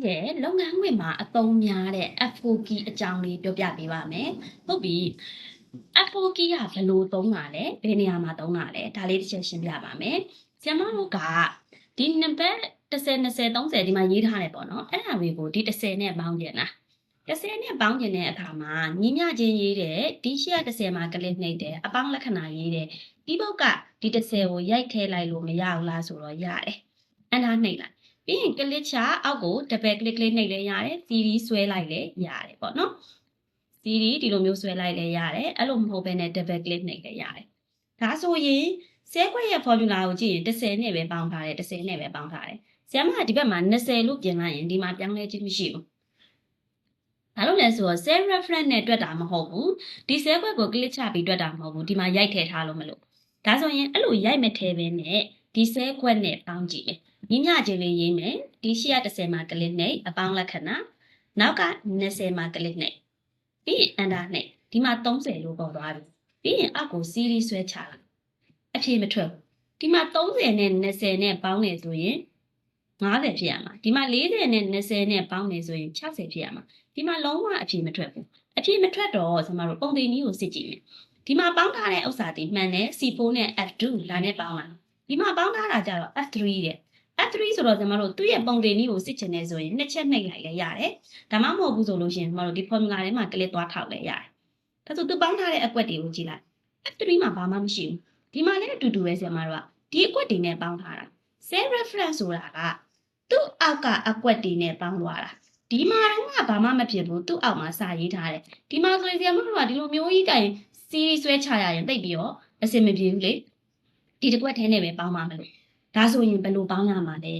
ရဲ့လုပ်ငန်းခွင်မှာအသုံးများတဲ့ F4 key အကြောင်းလေးပြောပြပေးပါမယ်။ဟုတ်ပြီ F4 key ကဘယ်လိုသုံးတာလဲဘယ်နေရာမှာသုံးတာလဲဒါလေးတစ်ချက်ရှင်းပြပါမယ်။ကျမတို့ကဒီနံပါတ်10 20 30ဒီမှာရေးထားတယ်ပေါ့နော်။အဲ့ဒါတွေကိုဒီ10နဲ့ပေါင်းကျင်တာ10နဲ့ပေါင်းကျင်တဲ့အခါမှာညီမျှချင်းရေးတယ်ဒီရှေ့က10မှာကလစ်နှိပ်တယ်အပေါင်းလက္ခဏာရေးတယ်ဒီဘုတ်ကဒီ10ကိုရိုက်ထည့်လိုက်လို့မရဘူးလားဆိုတော့ရတယ်။အဲ့ဒါနှိပ်လိုက်ပြီးရင်ကလစ်ချအောက်ကို double click လေးနှိပ်လဲရတယ် CD ဆွဲလိုက်လဲရတယ်ပေါ့နော် CD ဒီလိုမျိုးဆွဲလိုက်လဲရတယ်အဲ့လိုမဟုတ်ဘဲနဲ့ double click နှိပ်လဲရတယ်ဒါဆိုရင်ဆဲခွက်ရဲ့ formula ကိုကြည့်ရင်10နဲ့ပဲပေါင်းထားတယ်10နဲ့ပဲပေါင်းထားတယ်ဆရာမကဒီဘက်မှာ20လို့ပြင်လိုက်ရင်ဒီမှာပြောင်းလဲခြင်းမရှိဘူးဘာလို့လဲဆိုတော့ cell reference နဲ့တွက်တာမဟုတ်ဘူးဒီဆဲခွက်ကို click ချပြီးတွက်တာမဟုတ်ဘူးဒီမှာရိုက်ထည့်ထားလို့မလို့ဒါဆိုရင်အဲ့လိုရိုက်မထည့်ဘဲနဲ့ဒီဆဲခွက်နဲ့ပေါင်းကြည့်မယ်ညီမျှချင်းလေးရေးမယ်ဒီရှေ့က10မှာကလစ်နှိပ်အပေါင်းလက္ခဏာနောက်က20မှာကလစ်နှိပ်ပြီးရင် enter နှိပ်ဒီမှာ30လို့ပေါ်သွားပြီပြီးရင်အောက်ကို series ဆွဲချလိုက်အဖြေမထွက်ဘူးဒီမှာ30နဲ့20နဲ့ပေါင်းနေဆိုရင်50ဖြစ်ရမှာဒီမှာ40နဲ့20နဲ့ပေါင်းနေဆိုရင်60ဖြစ်ရမှာဒီမှာလုံးဝအဖြေမထွက်ဘူးအဖြေမထွက်တော့ကျွန်တော်တို့ပုံသင်နည်းကိုစစ်ကြည့်မယ်ဒီမှာပေါင်းထားတဲ့ဥစ္စာတွေမှန်တယ် C4 နဲ့ F2 လာနဲ့ပေါင်းလာဒီမှာပေါင်းထားတာကြတော့ F3 တဲ့ F3 ဆိုတော့ကျွန်တော်တို့သူ့ရဲ့ပုံသင်နည်းကိုစစ်ချင်နေဆိုရင်နှစ်ချက်နှိပ်လိုက်လဲရတယ်ဒါမှမဟုတ်ဘူးဆိုလို့ရှိရင်ကျွန်တော်တို့ဒီ formula ထဲမှာကလစ်သွားထောက်လဲရတယ်ဒါဆိုသူပေါင်းထားတဲ့အကွက်တွေကိုကြည့်လိုက် F3 မှာဘာမှမရှိဘူးဒီမှာလည်းအတူတူပဲဆရာမတို့ကဒီအကွက်တွေနဲ့ပေါင်းထားတာ cell reference ဆိုတာကသူ့အောက်ကအကွက်တွေနဲ့ပေါင်းသွားတာဒီမှာတော့ဘာမှမဖြစ်ဘူးသူ့အောက်မှာစာရေးထားတယ်ဒီမှာဆိုရင်ဆရာမတို့ကဒီလိုမျိုးကြီးတိုင် series ဆွဲချရရင်သိပ်ပြီးတော့အဆင်မပြေဘူးလေဒီတစ်ကွက်ထဲနဲ့ပဲပေါင်းပါမလို့ဒါဆိုရင်ဘယ်လိုပေါင်းရမှာလဲ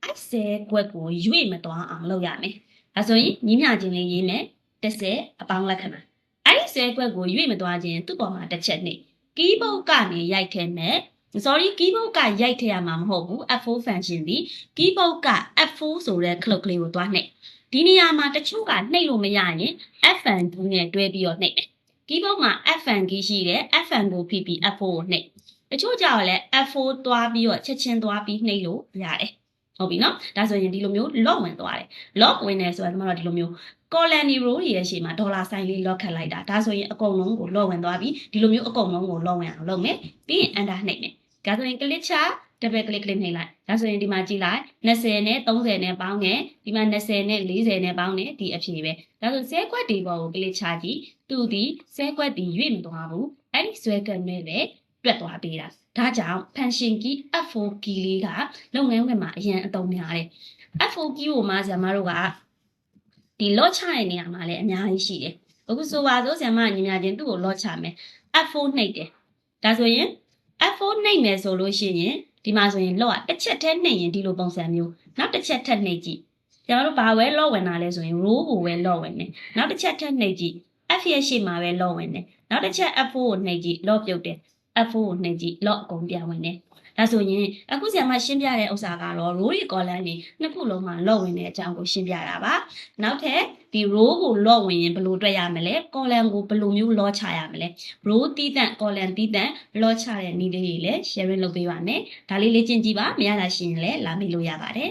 အဲ့ဆဲကွက်ကိုရွေ့မသွားအောင်လုပ်ရမယ်ဒါဆိုရင်ညီမျှချင်းလေးရေးမယ်10အပေါင်းလက္ခဏာအဲ့ဒီဆဲကွက်ကိုရွေ့မသွားခြင်းသူ့ပေါ်မှာတစ်ချက်နှိပ် keyboard ကနေရိုက်ထည့်မယ် sorry keyboard ကရိုက်ထည့်ရမှာမဟုတ်ဘူး F4 function ဒီ keyboard က F4 ဆိုတဲ့ clock လေးကိုတွားနှိပ်ဒီနေရာမှာတချို့ကနှိပ်လို့မရရင် FN နဲ့တွဲပြီးတော့နှိပ်မယ် keyboard မှာ FN key ရှိတယ် FN ကိုဖိပြီး F4 ကိုနှိပ်တချို့ကြောက်လဲ F4 သွားပြီးတော့ချက်ချင်းသွားပြီးနှိပ်လို့ရတယ်ဟုတ်ပြီနော်ဒါဆိုရင်ဒီလိုမျိုး log ဝင်သွားတယ် log ဝင်နေဆိုတော့ကျွန်တော်တို့ဒီလိုမျိုး column row တွေရဲ့ရှေ့မှာဒေါ်လာဆိုင်လေး log ခတ်လိုက်တာဒါဆိုရင်အကုန်လုံးကို log ဝင်သွားပြီဒီလိုမျိုးအကုန်လုံးကို log ဝင်အောင်လုပ်မယ်ပြီးရင် enter နှိပ်မယ်ဒါဆိုရင် click ချ double click နှိပ်လိုက်ဒါဆိုရင်ဒီမှာကြည့်လိုက်20နဲ့30နဲ့ပေါင်းတယ်ဒီမှာ20နဲ့40နဲ့ပေါင်းတယ်ဒီအဖြေပဲဒါဆိုဆဲခွက်ဒီပေါ်ကို click ချကြည့်သူဒီဆဲခွက်ဒီရွေ့မသွားဘူးအဲ့ဒီဆွဲကတ်နဲ့ပဲတွက်သွားပေးတာဒါကြောင့် function key F4 key လေးကလုပ်ငန်းခွင်မှာအရင်အသုံးများတယ် F4 key ကိုမှဆရာမတို့ကဒီ lock ချတဲ့နေရာမှာလည်းအများကြီးရှိတယ်အခုဆိုပါစို့ဆရာမညီမချင်းသူ့ကို lock ချမယ် F4 နှိပ်တယ်ဒါဆိုရင် F4 နှိပ်မယ်ဆိုလို့ရှိရင်ဒီမှာဆိုရင် lock ကတစ်ချက်တည်းနှိပ်ရင်ဒီလိုပုံစံမျိုးနောက်တစ်ချက်ထပ်နှိပ်ကြည့်ကျွန်တော်တို့ဘာပဲ lock ဝင်တာလဲဆိုရင် row ကိုပဲ lock ဝင်တယ်နောက်တစ်ချက်ထပ်နှိပ်ကြည့် F ရဲ့ရှေ့မှာပဲ lock ဝင်တယ်နောက်တစ်ချက် F4 ကိုနှိပ်ကြည့် lock ပြုတ်တယ်F4 ကိုနှိပ်ကြည့် lock အကုန်ပြန်ဝင်တယ်ဒါဆိုရင်အခုဆရာမရှင်းပြတဲ့ဥစ္စာကတော့ row တွေ column တွေနှစ်ခုလုံးမှာ lock ဝင်တဲ့အကြောင်းကိုရှင်းပြတာပါနောက်ထပ်ဒီ row ကို lock ဝင်ရင်ဘယ်လိုတွက်ရမလဲ column ကိုဘယ်လိုမျိုး lock ချရမလဲ row တီးတန့် column တီးတန့် lock ချတဲ့နည်းလေးတွေလည်း sharing လုပ်ပေးပါမယ်ဒါလေးလေ့ကျင့်ကြည့်ပါမရတာရှိရင်လည်းလာမေးလို့ရပါတယ်